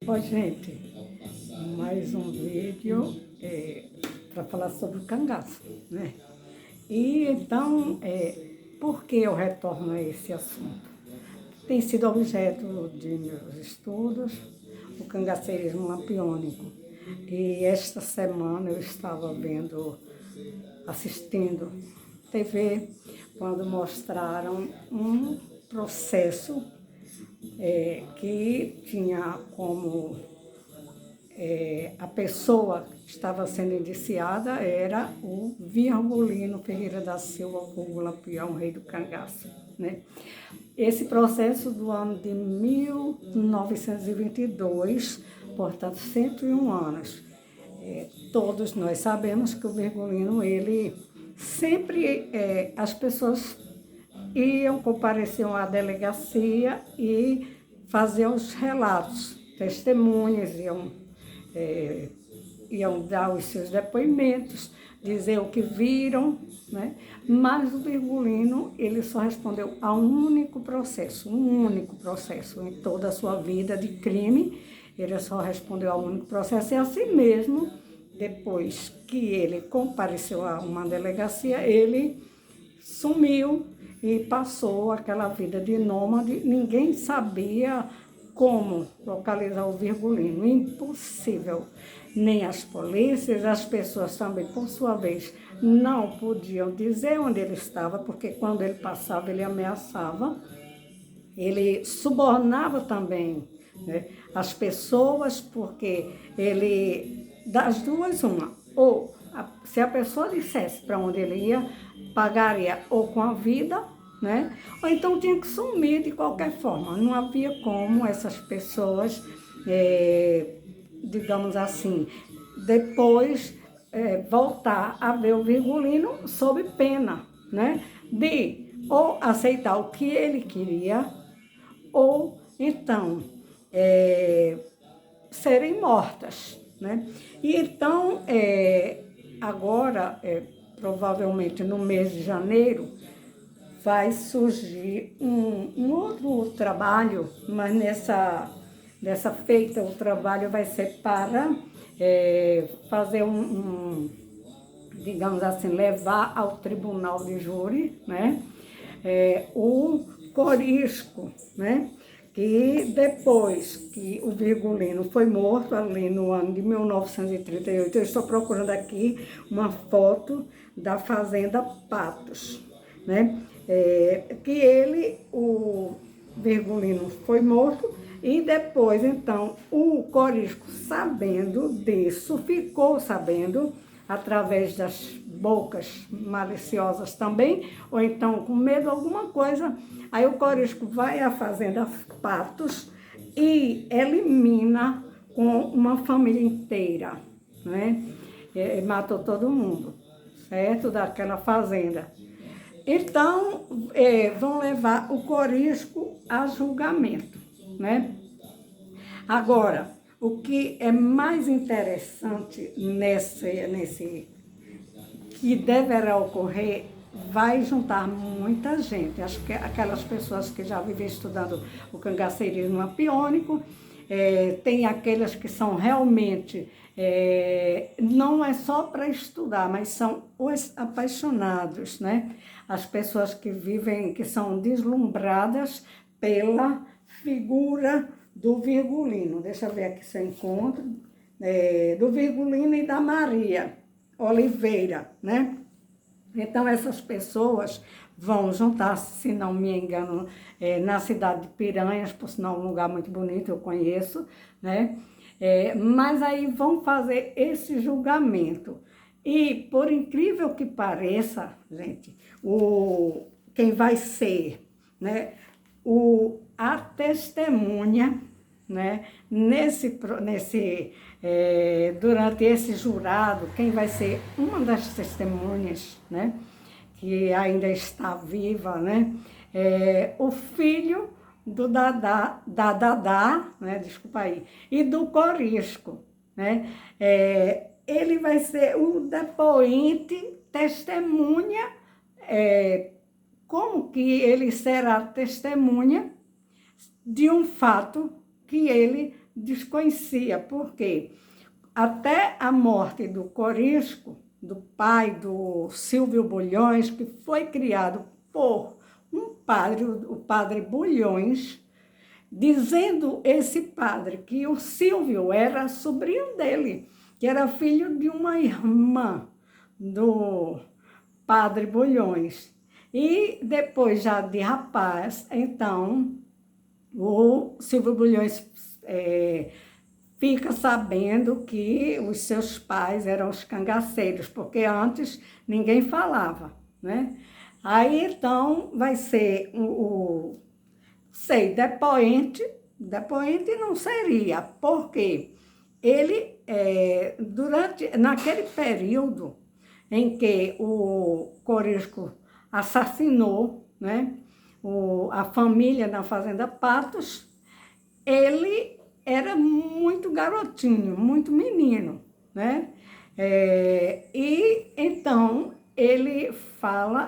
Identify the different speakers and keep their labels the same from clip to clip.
Speaker 1: Oi, gente, mais um vídeo para falar sobre o cangaço, né? E então, por que eu retorno a esse assunto? Tem sido objeto de meus estudos o cangaceirismo lampiônico. E esta semana eu estava assistindo TV, quando mostraram um processo que tinha como a pessoa que estava sendo indiciada era o Virgulino Ferreira da Silva, vulgo Lampião, rei do cangaço, né? Esse processo do ano de 1922, portanto, 101 anos. Todos nós sabemos que o Virgulino, ele sempre, as pessoas compareciam à delegacia e faziam os relatos, testemunhas, iam dar os seus depoimentos, dizer o que viram, né? Mas o Virgulino, ele só respondeu a um único processo em toda a sua vida de crime, ele só respondeu a um único processo, e assim mesmo, depois que ele compareceu a uma delegacia, ele sumiu e passou aquela vida de nômade. Ninguém sabia como localizar o Virgulino, impossível. Nem as polícias, as pessoas também, por sua vez, não podiam dizer onde ele estava, porque quando ele passava, ele ameaçava, ele subornava também, né, as pessoas, porque ele, das duas, uma, ou se a pessoa dissesse para onde ele ia, pagaria ou com a vida, né, ou então tinha que sumir de qualquer forma. Não havia como essas pessoas, digamos assim, depois voltar a ver o Virgulino sob pena, né, de ou aceitar o que ele queria, ou então serem mortas, né? E então, agora, provavelmente no mês de janeiro, vai surgir um outro trabalho, mas nessa feita o trabalho vai ser para fazer digamos assim, levar ao tribunal de júri, né, o Corisco, né, que depois que o Virgulino foi morto, ali no ano de 1938, eu estou procurando aqui uma foto da Fazenda Patos, né, que o Virgulino foi morto, e depois, então, o Corisco, sabendo disso, ficou sabendo, através das bocas maliciosas também, ou então com medo de alguma coisa, aí o Corisco vai à Fazenda Patos e elimina com uma família inteira, né? Matou todo mundo, certo? Daquela fazenda. Então, vão levar o Corisco a julgamento, né? Agora, o que é mais interessante nesse que deverá ocorrer, vai juntar muita gente. Acho que aquelas pessoas que já vivem estudando o cangaceirismo lampiônico, tem aquelas que são realmente, não é só para estudar, mas são os apaixonados, né? As pessoas que vivem, que são deslumbradas pela figura do Virgulino. Deixa eu ver aqui se eu encontro. Do Virgulino e da Maria Oliveira, né? Então, essas pessoas vão juntar, se não me engano, na cidade de Piranhas, por sinal, um lugar muito bonito, eu conheço, né? Mas aí vão fazer esse julgamento. E, por incrível que pareça, gente, quem vai ser, né, a testemunha, né, durante esse jurado, quem vai ser uma das testemunhas, né, que ainda está viva, né, o filho do Dadá, né, desculpa aí, e do Corisco, né, ele vai ser o depoente, testemunha, como que ele será testemunha de um fato que ele desconhecia, porque até a morte do Corisco, do pai do Silvio Bulhões, que foi criado por um padre, o padre Bulhões, dizendo esse padre que o Silvio era sobrinho dele, que era filho de uma irmã do padre Bulhões. E depois, já de rapaz, então, o Silvio Bulhões fica sabendo que os seus pais eram os cangaceiros, porque antes ninguém falava, né? Aí, então, vai ser depoente não seria, porque ele, naquele período em que o Corisco assassinou, né, a família na Fazenda Patos, ele era muito garotinho, muito menino, né? E então ele fala,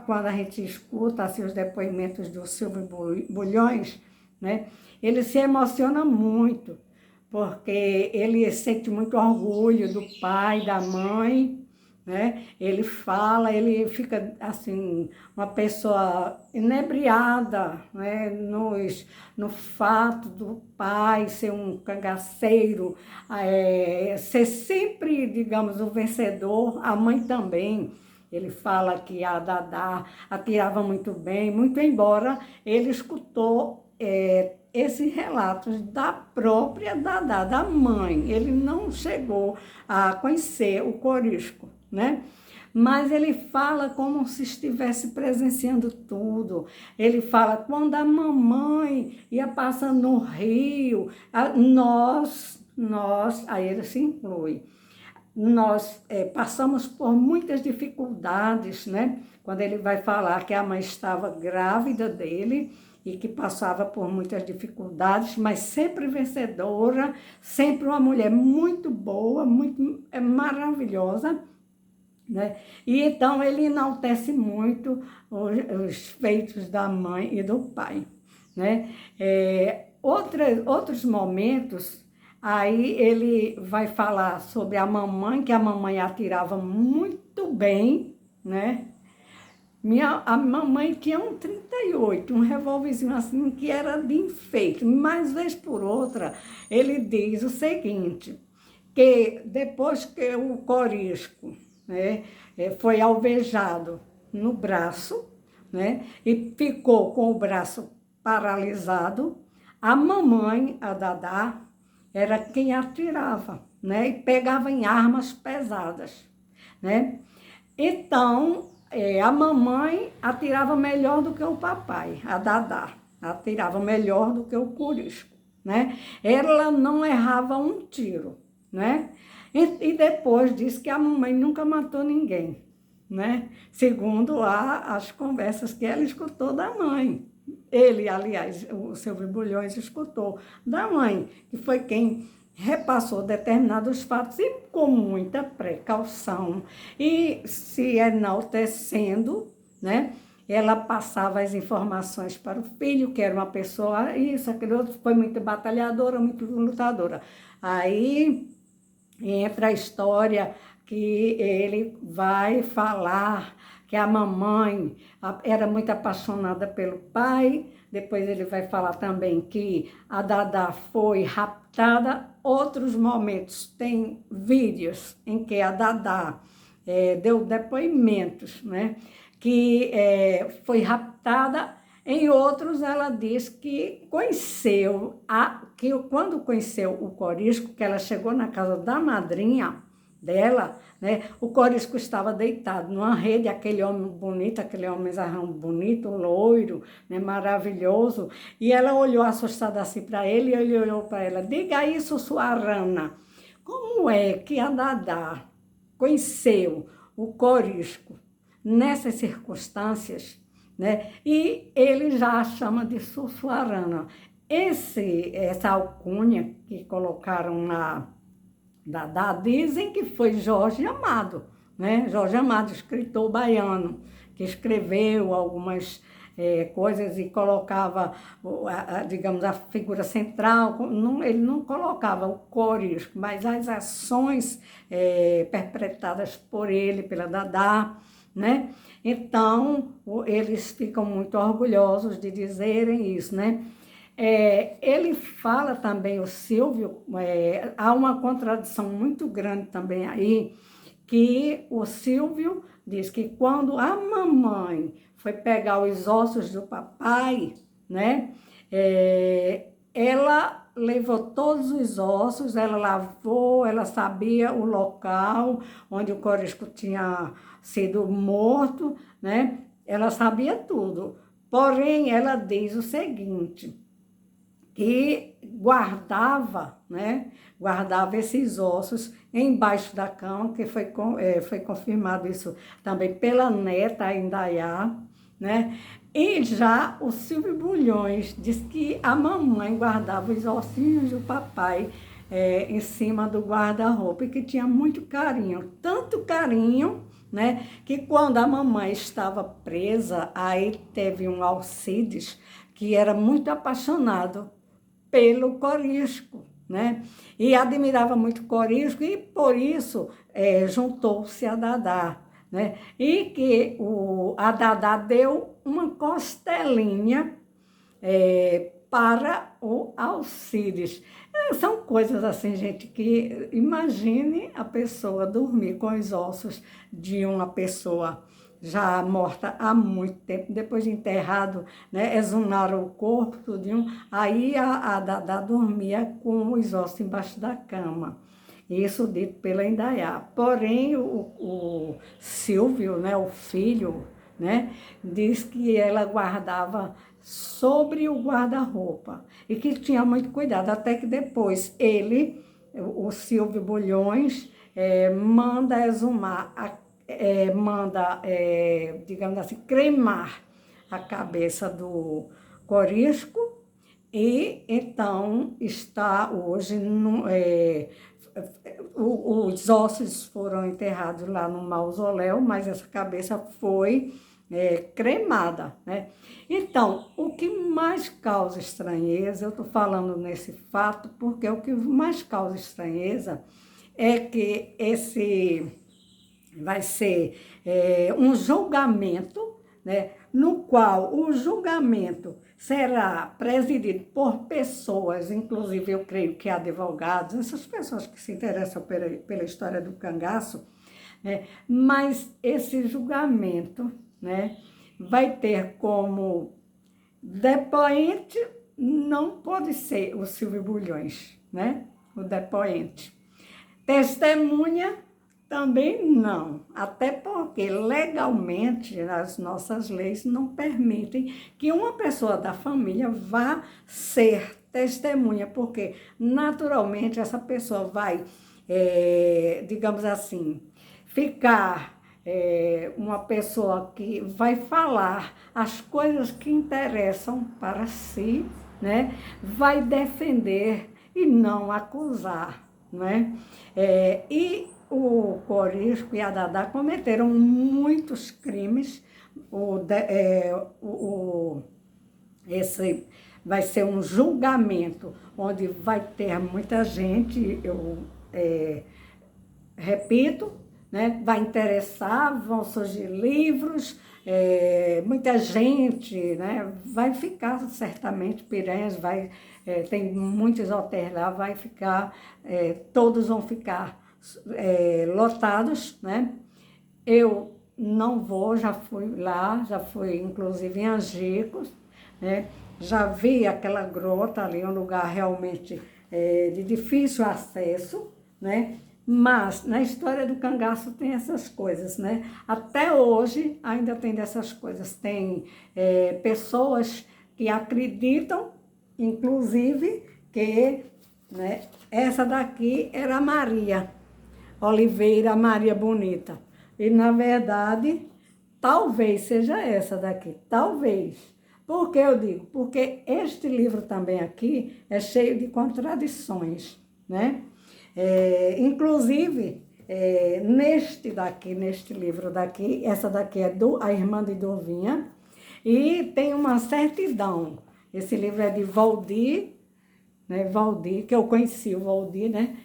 Speaker 1: quando a gente escuta assim, os depoimentos do Silvio Bulhões, né, ele se emociona muito, porque ele sente muito orgulho do pai, da mãe, né? Ele fala, ele fica assim, uma pessoa inebriada, né? No fato do pai ser um cangaceiro, ser sempre, digamos, o vencedor, a mãe também. Ele fala que a Dadá atirava muito bem, muito embora ele escutou esses relatos da própria Dadá, da mãe. Ele não chegou a conhecer o Corisco, né? Mas ele fala como se estivesse presenciando tudo. Ele fala, quando a mamãe ia passando no rio, aí ele se inclui, nós passamos por muitas dificuldades, né? Quando ele vai falar que a mãe estava grávida dele e que passava por muitas dificuldades, mas sempre vencedora, sempre uma mulher muito boa, muito maravilhosa, né? E então ele enaltece muito os feitos da mãe e do pai, né? Outros momentos, aí ele vai falar sobre a mamãe, que a mamãe atirava muito bem, né? A mamãe tinha um 38, um revólverzinho assim, que era de enfeite. Mas, vez por outra, ele diz o seguinte, que depois que o Corisco, né, foi alvejado no braço, né, e ficou com o braço paralisado, a mamãe, a Dadá, era quem atirava, né, e pegava em armas pesadas, né? Então, a mamãe atirava melhor do que o papai, a Dadá, atirava melhor do que o Corisco, né? Ela não errava um tiro, né? E depois disse que a mamãe nunca matou ninguém, né? Segundo as conversas que ela escutou da mãe. Ele, aliás, o Silvio Bulhões escutou da mãe, que foi quem repassou determinados fatos e com muita precaução e se enaltecendo, né? Ela passava as informações para o filho, que era uma pessoa, isso, aquele outro, foi muito batalhadora, muito lutadora. Aí entra a história que ele vai falar que a mamãe era muito apaixonada pelo pai. Depois ele vai falar também que a Dadá foi raptada. Outros momentos, tem vídeos em que a Dadá deu depoimentos, né, que foi raptada. Em outros, ela diz que conheceu, que quando conheceu o Corisco, que ela chegou na casa da madrinha dela, né, o Corisco estava deitado numa rede, aquele homem bonito, aquele homenzarrão bonito, loiro, né, maravilhoso, e ela olhou assustada assim para ele, e ele olhou para ela, diga isso, sua rana, como é que a Dadá conheceu o Corisco nessas circunstâncias, né? E ele já a chama de Sussuarana. Essa alcunha que colocaram na Dadá, dizem que foi Jorge Amado, né? Jorge Amado, escritor baiano, que escreveu algumas coisas e colocava, digamos, a figura central, ele não colocava o corisco, mas as ações perpetradas por ele, pela Dadá, né? Então, eles ficam muito orgulhosos de dizerem isso, né? Ele fala também, o Silvio, há uma contradição muito grande também aí, que o Silvio diz que quando a mamãe foi pegar os ossos do papai, né, ela levou todos os ossos, ela lavou, ela sabia o local onde o corisco tinha sido morto, né, ela sabia tudo. Porém, ela diz o seguinte, que guardava, né? Guardava esses ossos embaixo da cama, que foi confirmado isso também pela neta, a Indaiá, né? E já o Silvio Bulhões diz que a mamãe guardava os ossinhos do papai em cima do guarda-roupa e que tinha muito carinho, tanto carinho, né? Que quando a mamãe estava presa, aí teve um Alcides que era muito apaixonado pelo corisco, né? E admirava muito o corisco e por isso juntou-se a Dadá, né? E que a Dadá deu uma costelinha para o Alcides. São coisas assim, gente, que imagine a pessoa dormir com os ossos de uma pessoa já morta há muito tempo, depois de enterrado, né, exumaram o corpo, tudinho, aí a Dadá dormia com os ossos embaixo da cama. Isso dito pela Indaiá. Porém, o Silvio, né, o filho, né, diz que ela guardava sobre o guarda-roupa e que tinha muito cuidado, até que depois ele, o Silvio Bulhões, manda exumar, digamos assim, cremar a cabeça do corisco e então está hoje, os ossos foram enterrados lá no mausoléu, mas essa cabeça foi cremada, né? Então, o que mais causa estranheza, eu estou falando nesse fato, porque o que mais causa estranheza é que esse vai ser um julgamento, né, no qual o julgamento será presidido por pessoas, inclusive eu creio que advogados, essas pessoas que se interessam pela história do cangaço, né, mas esse julgamento, né, vai ter como depoente, não pode ser o Silvio Bulhões, né, o depoente. Testemunha, também não, até porque legalmente as nossas leis não permitem que uma pessoa da família vá ser testemunha, porque naturalmente essa pessoa vai, digamos assim, ficar uma pessoa que vai falar as coisas que interessam para si, né? Vai defender e não acusar, né? E o Corisco e a Dadá cometeram muitos crimes. Esse vai ser um julgamento onde vai ter muita gente, eu repito, né? Vai interessar, vão surgir livros, muita gente, né? Vai ficar certamente Piranhas, tem muitos hotéis lá, vai ficar, todos vão ficar lotados, né? Eu não vou, já fui lá, já fui inclusive em Angicos, né? Já vi aquela grota ali, um lugar realmente de difícil acesso, né? Mas na história do cangaço tem essas coisas, né? Até hoje ainda tem dessas coisas. Tem pessoas que acreditam, inclusive, que, né, essa daqui era a Maria Oliveira, Maria Bonita. E, na verdade, talvez seja essa daqui, talvez. Por que eu digo? Porque este livro também aqui é cheio de contradições, né? Inclusive, neste livro daqui, essa daqui é a irmã de Dovinha, E tem uma certidão. Esse livro é de Valdir, né? Valdir, que eu conheci o Valdir, né?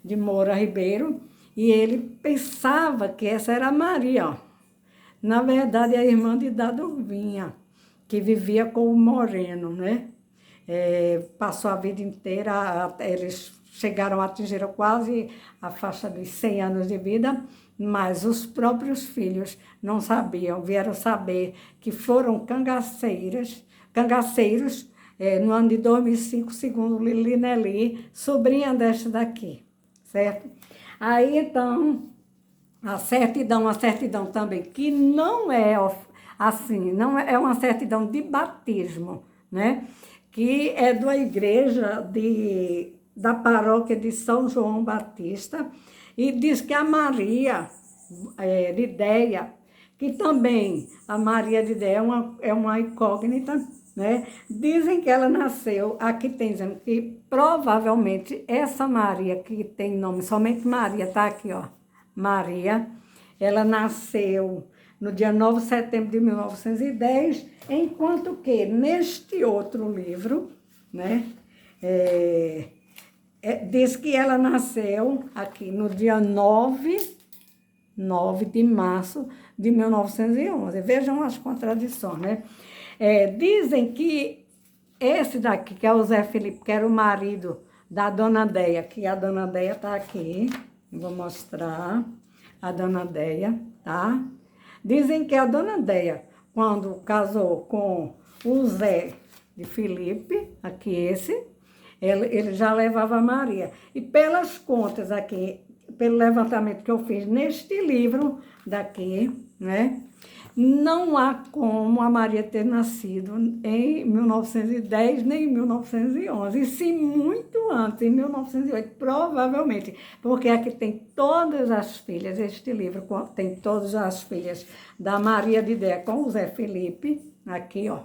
Speaker 1: De Moura Ribeiro. E ele pensava que essa era a Maria, ó. Na verdade, é a irmã de Dadurvinha, que vivia com o Moreno, né? Passou a vida inteira, eles chegaram, atingiram quase a faixa dos 100 anos de vida, mas os próprios filhos não sabiam, vieram saber que foram cangaceiros, no ano de 2005, segundo Lili Nelly, sobrinha desta daqui, certo? Aí, então, a certidão também, que não é assim, não é uma certidão de batismo, né? Que é da igreja da paróquia de São João Batista, e diz que a Maria Lidéia, que também a Maria Lidéia é uma incógnita, né? Dizem que ela nasceu, aqui tem dizendo que provavelmente essa Maria, que tem nome somente Maria, tá aqui, ó, Maria, ela nasceu no dia 9 de setembro de 1910, enquanto que neste outro livro, né, diz que ela nasceu aqui no dia 9 de março de 1911. Vejam as contradições, né? Dizem que esse daqui, que é o Zé Felipe, que era o marido da Dona Deia, que a Dona Deia está aqui, vou mostrar a Dona Deia, tá? Dizem que a Dona Deia, quando casou com o Zé de Felipe, aqui ele já levava a Maria. E pelas contas aqui, pelo levantamento que eu fiz neste livro daqui, né? Não há como a Maria ter nascido em 1910, nem em 1911, e sim muito antes, em 1908, provavelmente, porque aqui tem todas as filhas, este livro tem todas as filhas da Maria de Déia com o Zé Felipe, aqui, ó,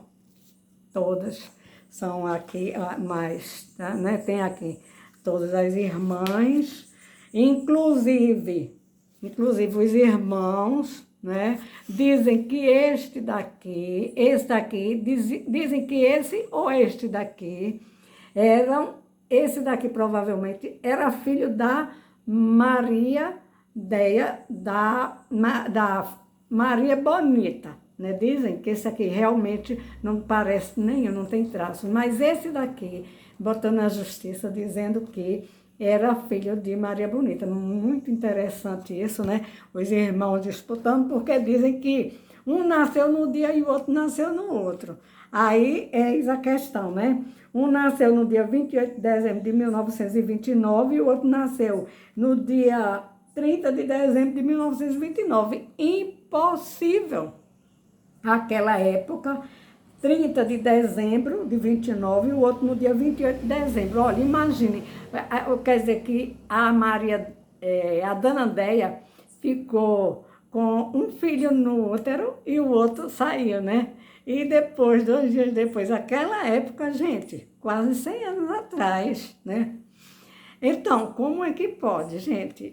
Speaker 1: todas são aqui, mais, tá, né? Tem aqui todas as irmãs, inclusive os irmãos, né? Dizem que esse daqui, dizem que esse ou este daqui esse daqui provavelmente era filho da Maria Déia, da Maria Bonita, né? Dizem que esse aqui realmente não parece nenhum, não tem traço, mas esse daqui, botando na justiça, dizendo que era filho de Maria Bonita. Muito interessante isso, né? Os irmãos disputando, porque dizem que um nasceu num dia e o outro nasceu no outro. Aí eis a questão, né? Um nasceu no dia 28 de dezembro de 1929 e o outro nasceu no dia 30 de dezembro de 1929. Impossível! Naquela época, 30 de dezembro de 29 e o outro no dia 28 de dezembro. Olha, imagine, quer dizer que a Maria, a Dona Déia, ficou com um filho no útero e o outro saiu, né? E depois, 2 dias depois, aquela época, gente, quase 100 anos atrás, né? Então, como é que pode, gente?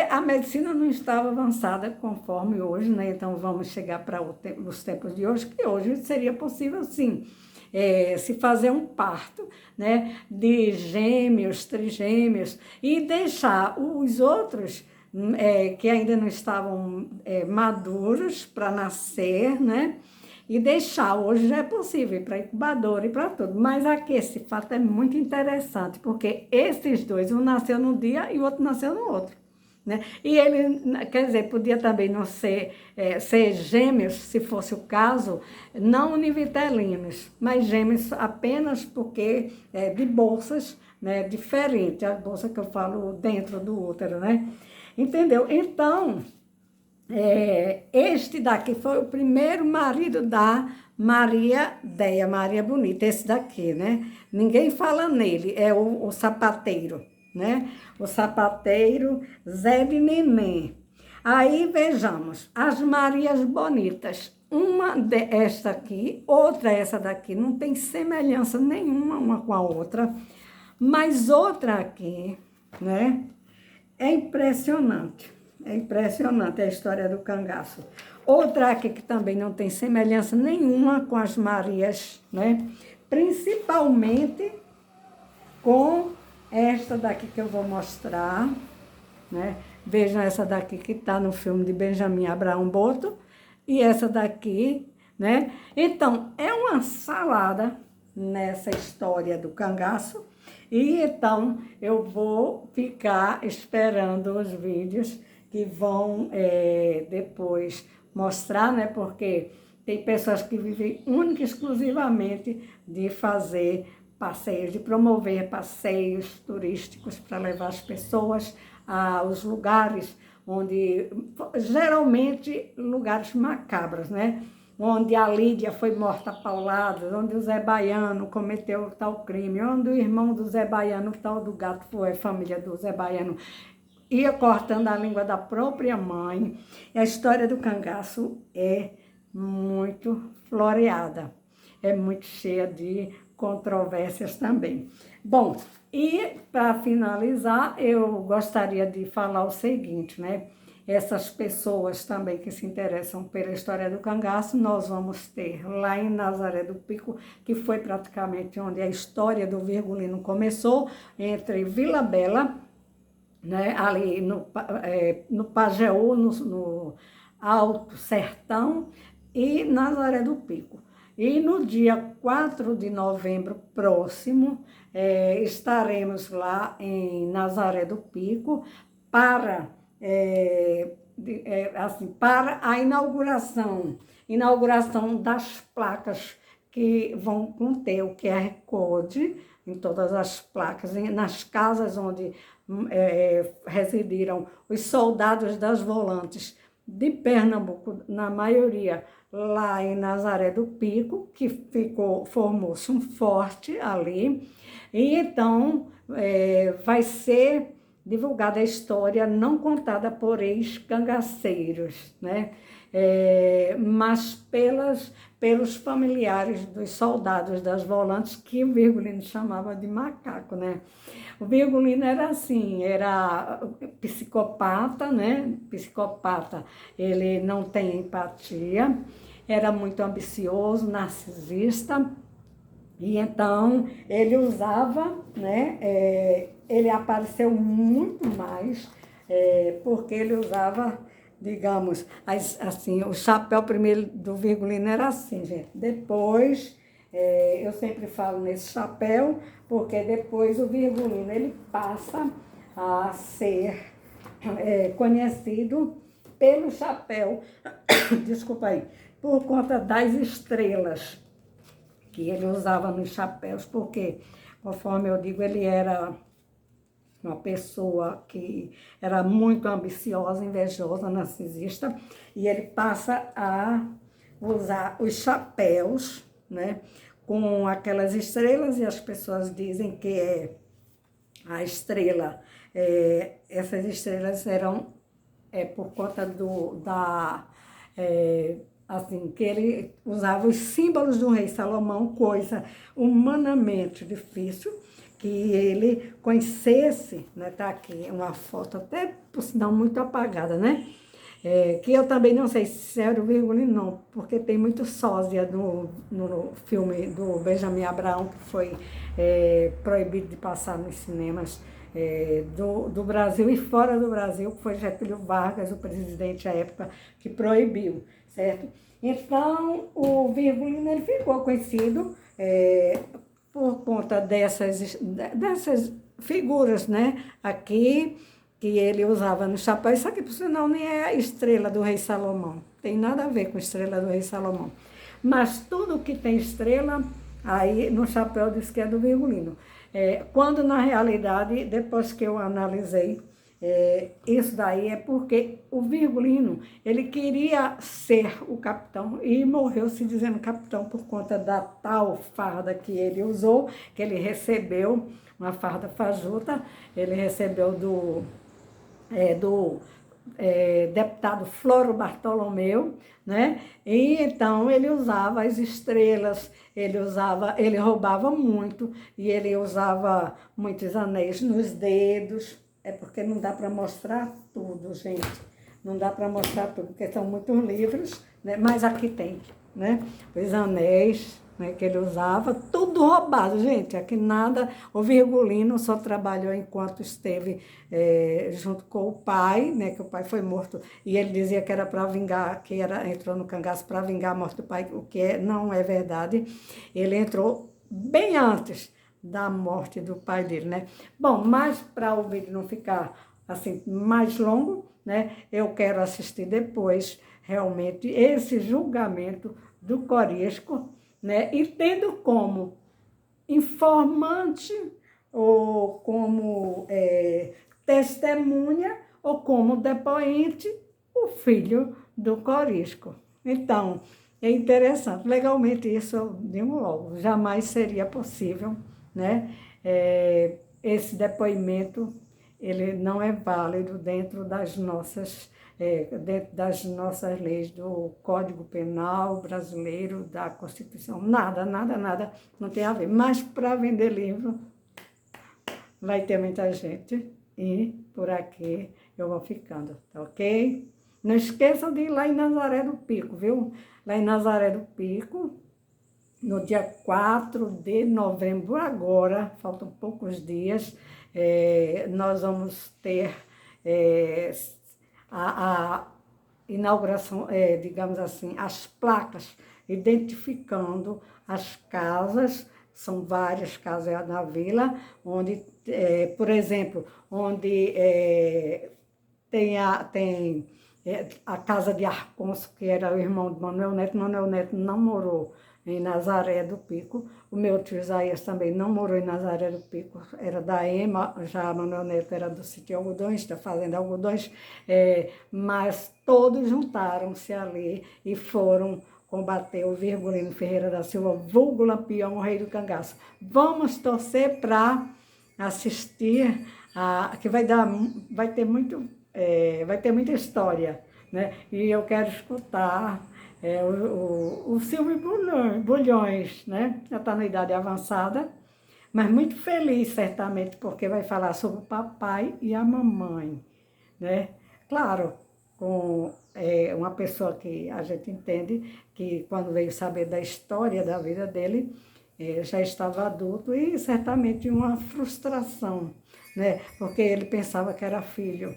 Speaker 1: A medicina não estava avançada conforme hoje, né? Então, vamos chegar para os tempos de hoje, que hoje seria possível, sim, se fazer um parto, né? De gêmeos, trigêmeos, e deixar os outros que ainda não estavam maduros para nascer, né? E deixar, hoje já é possível ir para incubadora e para tudo. Mas aqui esse fato é muito interessante, porque esses dois, um nasceu num dia e o outro nasceu no outro, né? E ele, quer dizer, podia também não ser gêmeos, se fosse o caso, não univitelinos, mas gêmeos apenas porque de bolsas, né, diferentes, a bolsa que eu falo dentro do útero, né? Entendeu? Então, este daqui foi o primeiro marido da Maria Déia, Maria Bonita, esse daqui, né? Ninguém fala nele, é o sapateiro, né? O sapateiro Zé de Neném. Aí vejamos, as Marias Bonitas, esta aqui, outra essa daqui, não tem semelhança nenhuma uma com a outra, mas outra aqui, né? É impressionante. É impressionante a história do cangaço. Outra aqui que também não tem semelhança nenhuma com as Marias, né? Principalmente com esta daqui que eu vou mostrar, né? Vejam essa daqui que está no filme de Benjamin Abraão Boto e essa daqui, né? Então, é uma salada nessa história do cangaço e então eu vou ficar esperando os vídeos que vão depois mostrar, né? Porque tem pessoas que vivem única e exclusivamente de fazer passeios, de promover passeios turísticos para levar as pessoas aos lugares onde, geralmente, lugares macabros, né? Onde a Lídia foi morta a pauladas, onde o Zé Baiano cometeu tal crime, onde o irmão do Zé Baiano, o tal do gato, foi a família do Zé Baiano, ia cortando a língua da própria mãe. E a história do cangaço é muito floreada, é muito cheia de controvérsias também. Bom, e para finalizar, eu gostaria de falar o seguinte, né? Essas pessoas também que se interessam pela história do cangaço, nós vamos ter lá em Nazaré do Pico, que foi praticamente onde a história do Virgulino começou, entre Vila Bela, né, ali no Pajeú, no Alto Sertão, e Nazaré do Pico. E no dia 4 de novembro próximo, estaremos lá em Nazaré do Pico para, para a inauguração das placas que vão conter o QR Code em todas as placas, nas casas onde residiram os soldados das volantes de Pernambuco, na maioria lá em Nazaré do Pico, que formou-se um forte ali, e então vai ser divulgada a história não contada por ex-cangaceiros, né? Mas pelos familiares dos soldados das volantes, que o Virgulino chamava de macaco, né? O Virgulino era assim, era psicopata, né? Psicopata, ele não tem empatia, era muito ambicioso, narcisista, e então ele usava, né? Ele apareceu muito mais, porque ele usava, digamos, assim, o chapéu primeiro do Virgulino era assim, gente. Depois, eu sempre falo nesse chapéu, porque depois o Virgulino, ele passa a ser conhecido pelo chapéu, desculpa aí, por conta das estrelas que ele usava nos chapéus, porque, conforme eu digo, ele era uma pessoa que era muito ambiciosa, invejosa, narcisista, e ele passa a usar os chapéus, né, com aquelas estrelas, e as pessoas dizem que a estrela, essas estrelas eram por conta assim, que ele usava os símbolos do rei Salomão, coisa humanamente difícil, que ele conhecesse, né? Tá aqui uma foto, até por sinal muito apagada, né? Que eu também não sei se era o Virgulino, não, porque tem muito sósia no filme do Benjamin Abraão, que foi proibido de passar nos cinemas do Brasil e fora do Brasil, que foi Getúlio Vargas, o presidente à época, que proibiu, certo? Então, o Virgulino, ele ficou conhecido por conta dessas figuras, né, aqui, que ele usava no chapéu. Isso aqui, por sinal, nem é a estrela do rei Salomão, tem nada a ver com a estrela do rei Salomão. Mas tudo que tem estrela, aí no chapéu diz que é do Virgulino. Quando, na realidade, depois que eu analisei, isso daí é porque o Virgulino, ele queria ser o capitão e morreu se dizendo capitão por conta da tal farda que ele usou, que ele recebeu, uma farda fajuta, ele recebeu do deputado Floro Bartolomeu, né? E então ele usava as estrelas, ele roubava muito, e ele usava muitos anéis nos dedos, é porque não dá para mostrar tudo, gente. Não dá para mostrar tudo, porque são muitos livros, né? Mas aqui tem, né? Os anéis, né, que ele usava, tudo roubado, gente. Aqui nada, o Virgulino só trabalhou enquanto esteve junto com o pai, né? Que o pai foi morto, e ele dizia que era para vingar, entrou no cangaço para vingar a morte do pai, o que não é verdade. Ele entrou bem antes da morte do pai dele, né? Bom, mas para o vídeo não ficar assim mais longo, né? Eu quero assistir depois realmente esse julgamento do Corisco, né? E tendo como informante ou como testemunha ou como depoente o filho do Corisco. Então, é interessante. Legalmente isso eu digo logo, jamais seria possível, né? Esse depoimento ele não é válido dentro das nossas leis do Código Penal brasileiro, da Constituição. Nada, nada, nada, não tem a ver. Mas para vender livro vai ter muita gente e por aqui eu vou ficando, tá ok? Não esqueçam de ir lá em Nazaré do Pico, viu? Lá em Nazaré do Pico, no dia 4 de novembro, agora, faltam poucos dias, nós vamos ter a inauguração, digamos assim, as placas identificando as casas, são várias casas na vila, onde, por exemplo, onde tem a casa de Arconso, que era o irmão de Manuel Neto. Manuel Neto não morou em Nazaré do Pico. O meu tio Isaías também não morou em Nazaré do Pico, era da EMA, já Manuel Neto era do sítio Algodões, da Fazenda Algodões, mas todos juntaram-se ali e foram combater o Virgulino Ferreira da Silva, vulgo Lampião, o rei do cangaço. Vamos torcer para assistir, que vai ter muita história, né? E eu quero escutar o Silvio Bulhões, né? Já está na idade avançada, mas muito feliz, certamente, porque vai falar sobre o papai e a mamãe, né? Claro, com uma pessoa que a gente entende que quando veio saber da história da vida dele, já estava adulto e certamente uma frustração, né? Porque ele pensava que era filho,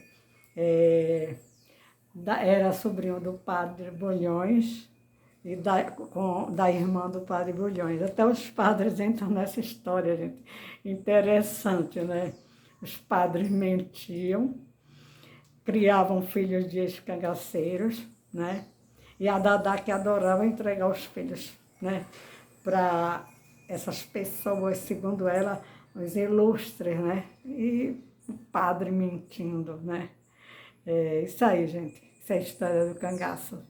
Speaker 1: era sobrinho do padre Bulhões e da irmã do padre Bulhões. Até os padres entram nessa história, gente. Interessante, né? Os padres mentiam, criavam filhos de ex-cangaceiros, né? E a Dadá que adorava entregar os filhos, né? Para essas pessoas, segundo ela, os ilustres, né? E o padre mentindo, né? É isso aí, gente. Essa é a história do cangaço.